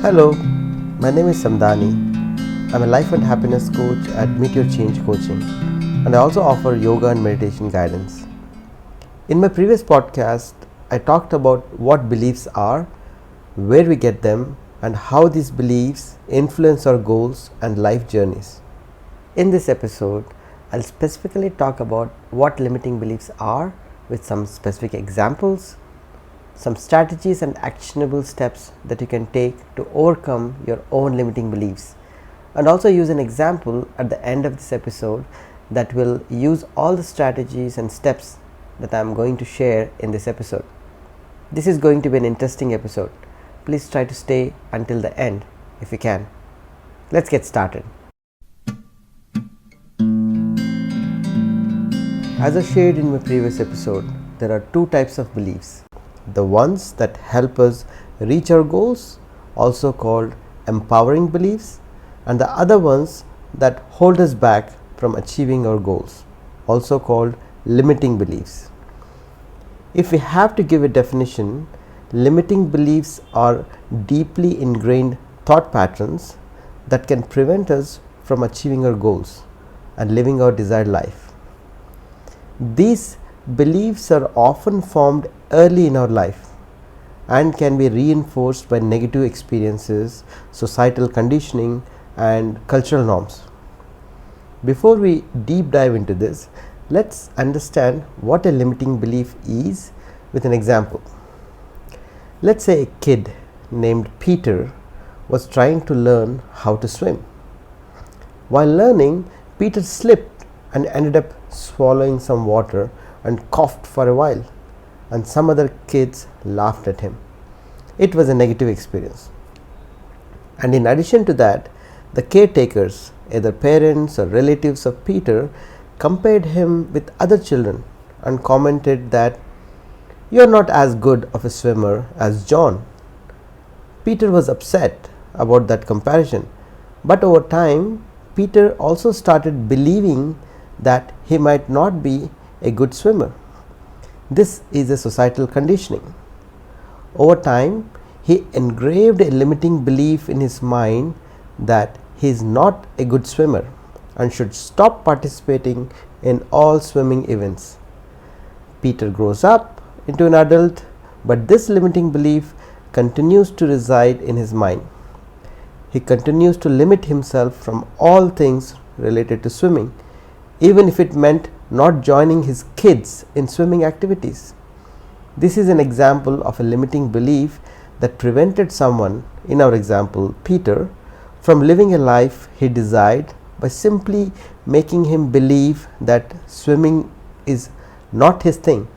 Hello, my name is Samdani. I'm a life and happiness coach at Meet Your Change coaching, and I also offer yoga and meditation guidance. In my previous podcast, I talked about what beliefs are, where we get them, and how these beliefs influence our goals and life journeys. In this episode, I'll specifically talk about what limiting beliefs are with some specific examples, some strategies and actionable steps that you can take to overcome your own limiting beliefs, and also use an example at the end of this episode that will use all the strategies and steps that I am going to share in this episode. This is going to be an interesting episode. Please try to stay until the end if you can. Let's get started. As I shared in my previous episode, there are two types of beliefs. The ones that help us reach our goals, also called empowering beliefs, and the other ones that hold us back from achieving our goals, also called limiting beliefs. If we have to give a definition, limiting beliefs are deeply ingrained thought patterns that can prevent us from achieving our goals and living our desired life. These beliefs are often formed early in our life and can be reinforced by negative experiences, societal conditioning, and cultural norms. Before we deep dive into this, let's understand what a limiting belief is with an example. Let's say a kid named Peter was trying to learn how to swim. While learning, Peter slipped and ended up swallowing some water and coughed for a while, and some other kids laughed at him. It was a negative experience. And in addition to that, the caretakers, either parents or relatives of Peter, compared him with other children and commented that you are not as good of a swimmer as John. Peter was upset about that comparison, but over time, Peter also started believing that he might not be a good swimmer. This is a societal conditioning. Over time, he engraved a limiting belief in his mind that he is not a good swimmer and should stop participating in all swimming events. Peter grows up into an adult, but this limiting belief continues to reside in his mind. He continues to limit himself from all things related to swimming, even if it meant not joining his kids in swimming activities. This is an example of a limiting belief that prevented someone, in our example Peter, from living a life he desired by simply making him believe that swimming is not his thing.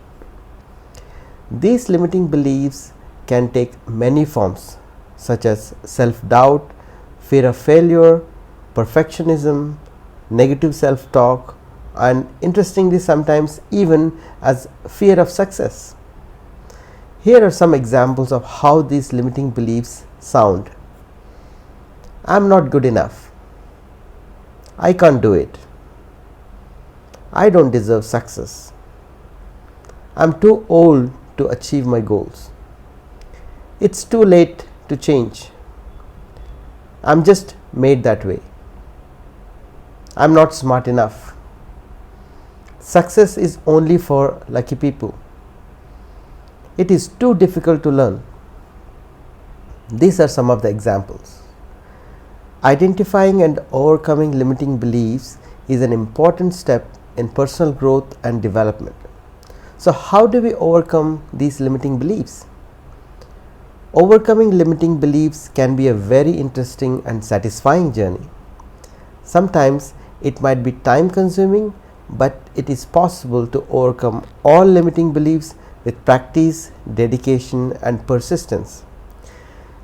These limiting beliefs can take many forms, such as self-doubt, fear of failure, perfectionism, negative self-talk, and interestingly sometimes even as fear of success. Here are some examples of how these limiting beliefs sound. I am not good enough. I can't do it. I don't deserve success. I am too old to achieve my goals. It's too late to change. I'm just made that way. I'm not smart enough. Success is only for lucky people. It is too difficult to learn. These are some of the examples. Identifying and overcoming limiting beliefs is an important step in personal growth and development. So, how do we overcome these limiting beliefs? Overcoming limiting beliefs can be a very interesting and satisfying journey. Sometimes it might be time consuming, but it is possible to overcome all limiting beliefs with practice, dedication, and persistence.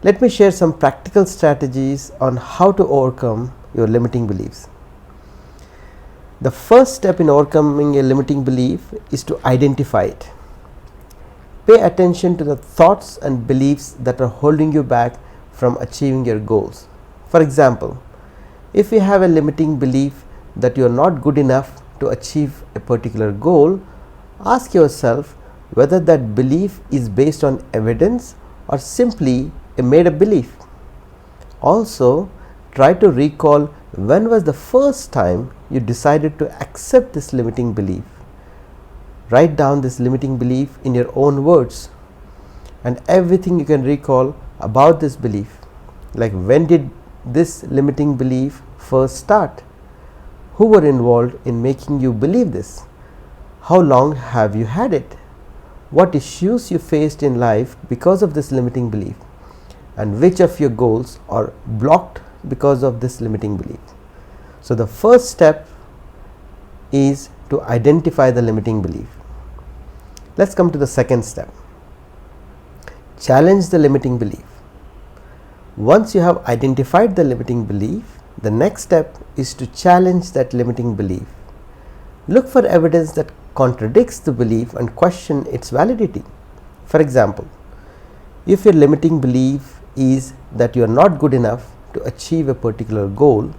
Let me share some practical strategies on how to overcome your limiting beliefs. The first step in overcoming a limiting belief is to identify it. Pay attention to the thoughts and beliefs that are holding you back from achieving your goals. For example, if you have a limiting belief that you are not good enough to achieve a particular goal, ask yourself whether that belief is based on evidence or simply a made up belief. Also, try to recall when was the first time you decided to accept this limiting belief. Write down this limiting belief in your own words and everything you can recall about this belief. Like, when did this limiting belief first start? Who were involved in making you believe this? How long have you had it? What issues you faced in life because of this limiting belief? And which of your goals are blocked because of this limiting belief? So the first step is to identify the limiting belief. Let's come to the second step. Challenge the limiting belief. Once you have identified the limiting belief, the next step is to challenge that limiting belief. Look for evidence that contradicts the belief and question its validity. For example, if your limiting belief is that you are not good enough to achieve a particular goal,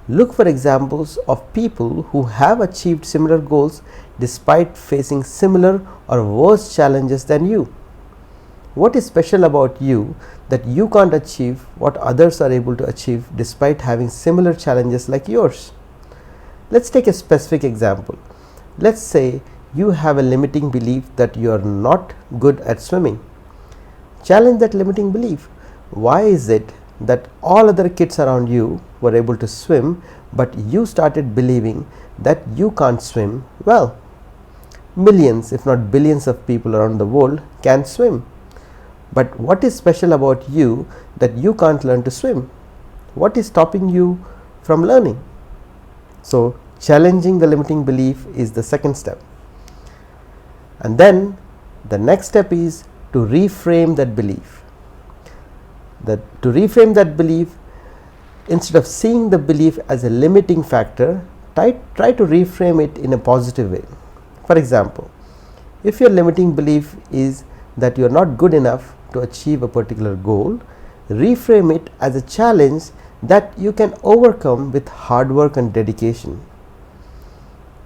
look for examples of people who have achieved similar goals despite facing similar or worse challenges than you. What is special about you that you can't achieve what others are able to achieve despite having similar challenges like yours? Let's take a specific example. Let's say you have a limiting belief that you are not good at swimming. Challenge that limiting belief. Why is it that all other kids around you were able to swim, but you started believing that you can't swim well? Millions, if not billions of people around the world can swim. But what is special about you that you can't learn to swim? What is stopping you from learning? So, challenging the limiting belief is the second step. And then the next step is to reframe that belief. To reframe that belief, instead of seeing the belief as a limiting factor, try to reframe it in a positive way. For example, if your limiting belief is that you are not good enough to achieve a particular goal, reframe it as a challenge that you can overcome with hard work and dedication.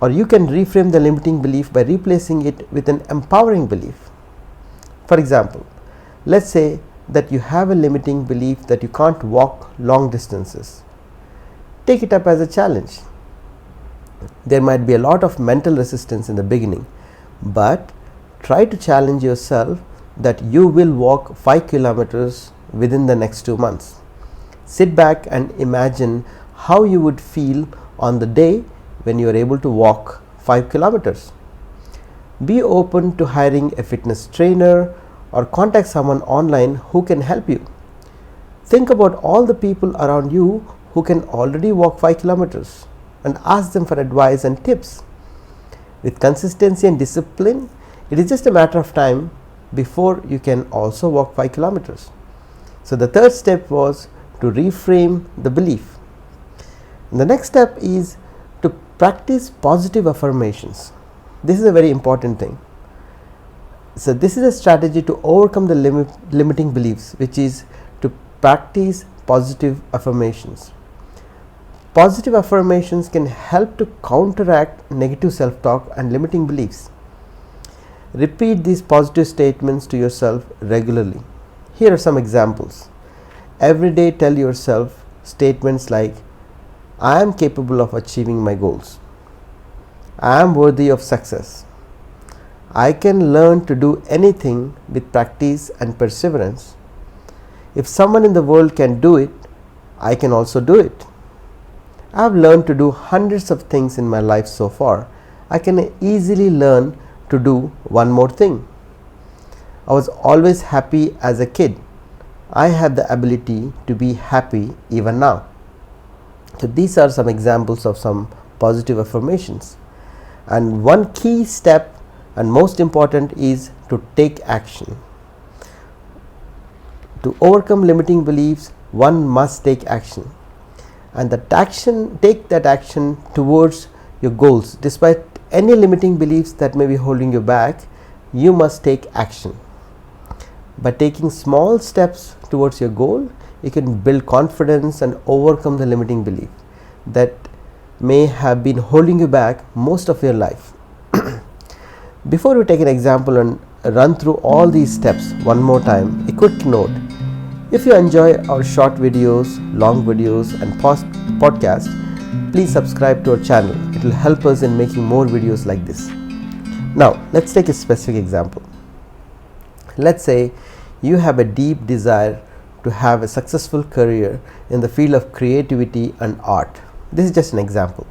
Or you can reframe the limiting belief by replacing it with an empowering belief. For example, let's say that you have a limiting belief that you can't walk long distances. Take it up as a challenge. There might be a lot of mental resistance in the beginning, but try to challenge yourself that you will walk 5 kilometers within the next 2 months. Sit back and imagine how you would feel on the day when you are able to walk 5 kilometers. Be open to hiring a fitness trainer or contact someone online who can help you. Think about all the people around you who can already walk 5 kilometers and ask them for advice and tips. With consistency and discipline, it is just a matter of time before you can also walk 5 kilometers. So the third step was to reframe the belief. And the next step is to practice positive affirmations. This is a very important thing. So this is a strategy to overcome the limiting beliefs, which is to practice positive affirmations. Positive affirmations can help to counteract negative self-talk and limiting beliefs. Repeat these positive statements to yourself regularly. Here are some examples. Every day tell yourself statements like, I am capable of achieving my goals. I am worthy of success. I can learn to do anything with practice and perseverance. If someone in the world can do it, I can also do it. I have learned to do hundreds of things in my life so far. I can easily learn to do one more thing. I was always happy as a kid. I have the ability to be happy even now. So these are some examples of some positive affirmations. And one key step and most important is to take action. To overcome limiting beliefs, one must take action. And take that action towards your goals. Despite any limiting beliefs that may be holding you back, you must take action. By taking small steps towards your goal, you can build confidence and overcome the limiting belief that may have been holding you back most of your life. Before we take an example and run through all these steps one more time, a quick note. If you enjoy our short videos, long videos and podcast, please subscribe to our channel. It will help us in making more videos like this. Now, let's take a specific example. Let's say you have a deep desire to have a successful career in the field of creativity and art. This is just an example.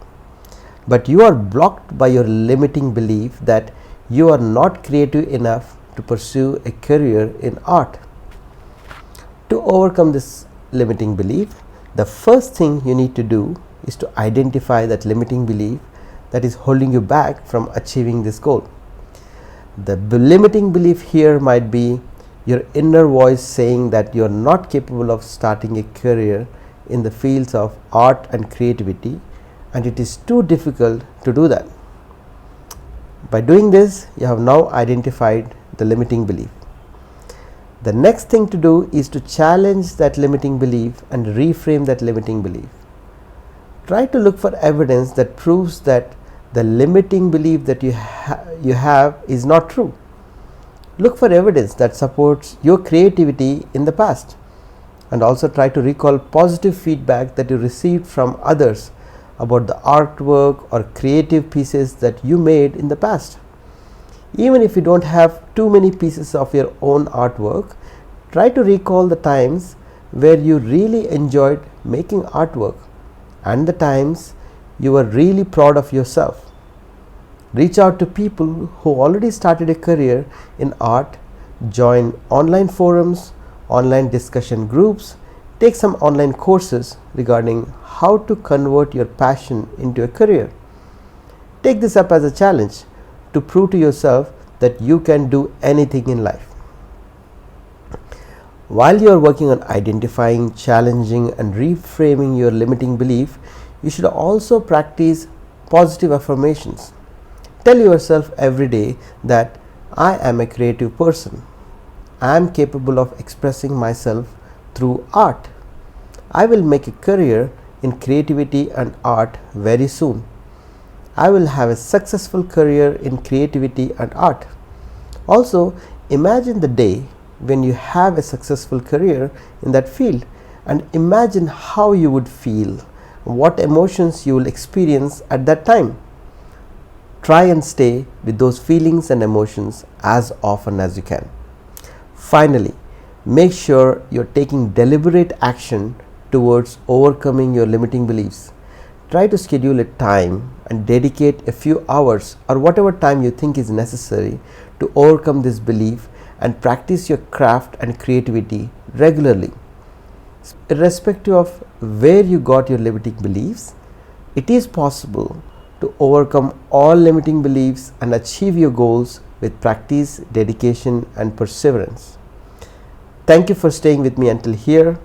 But you are blocked by your limiting belief that you are not creative enough to pursue a career in art. To overcome this limiting belief, the first thing you need to do is to identify that limiting belief that is holding you back from achieving this goal. The limiting belief here might be your inner voice saying that you are not capable of starting a career in the fields of art and creativity, and it is too difficult to do that. By doing this, you have now identified the limiting belief. The next thing to do is to challenge that limiting belief and reframe that limiting belief. Try to look for evidence that proves that the limiting belief that you have is not true. Look for evidence that supports your creativity in the past, and also try to recall positive feedback that you received from others about the artwork or creative pieces that you made in the past. Even if you don't have too many pieces of your own artwork, try to recall the times where you really enjoyed making artwork and the times you were really proud of yourself. Reach out to people who already started a career in art, join online forums, online discussion groups, take some online courses regarding how to convert your passion into a career. Take this up as a challenge to prove to yourself that you can do anything in life. While you are working on identifying, challenging and reframing your limiting belief, you should also practice positive affirmations. Tell yourself every day that I am a creative person. I am capable of expressing myself through art. I will make a career in creativity and art very soon. I will have a successful career in creativity and art. Also, imagine the day when you have a successful career in that field, and imagine how you would feel, what emotions you will experience at that time. Try and stay with those feelings and emotions as often as you can. Finally, make sure you're taking deliberate action towards overcoming your limiting beliefs. Try to schedule a time and dedicate a few hours or whatever time you think is necessary to overcome this belief and practice your craft and creativity regularly. Irrespective of where you got your limiting beliefs, it is possible to overcome all limiting beliefs and achieve your goals with practice, dedication and perseverance. Thank you for staying with me until here.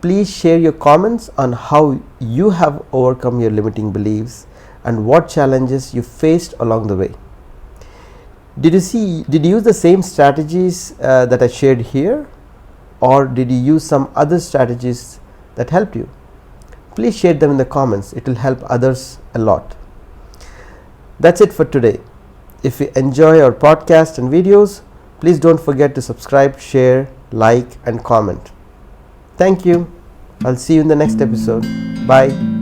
Please share your comments on how you have overcome your limiting beliefs and what challenges you faced along the way. Did you use the same strategies that I shared here, or did you use some other strategies that helped you? Please share them in the comments. It will help others a lot. That's it for today. If you enjoy our podcast and videos, please don't forget to subscribe, share, like and comment. Thank you. I'll see you in the next episode. Bye.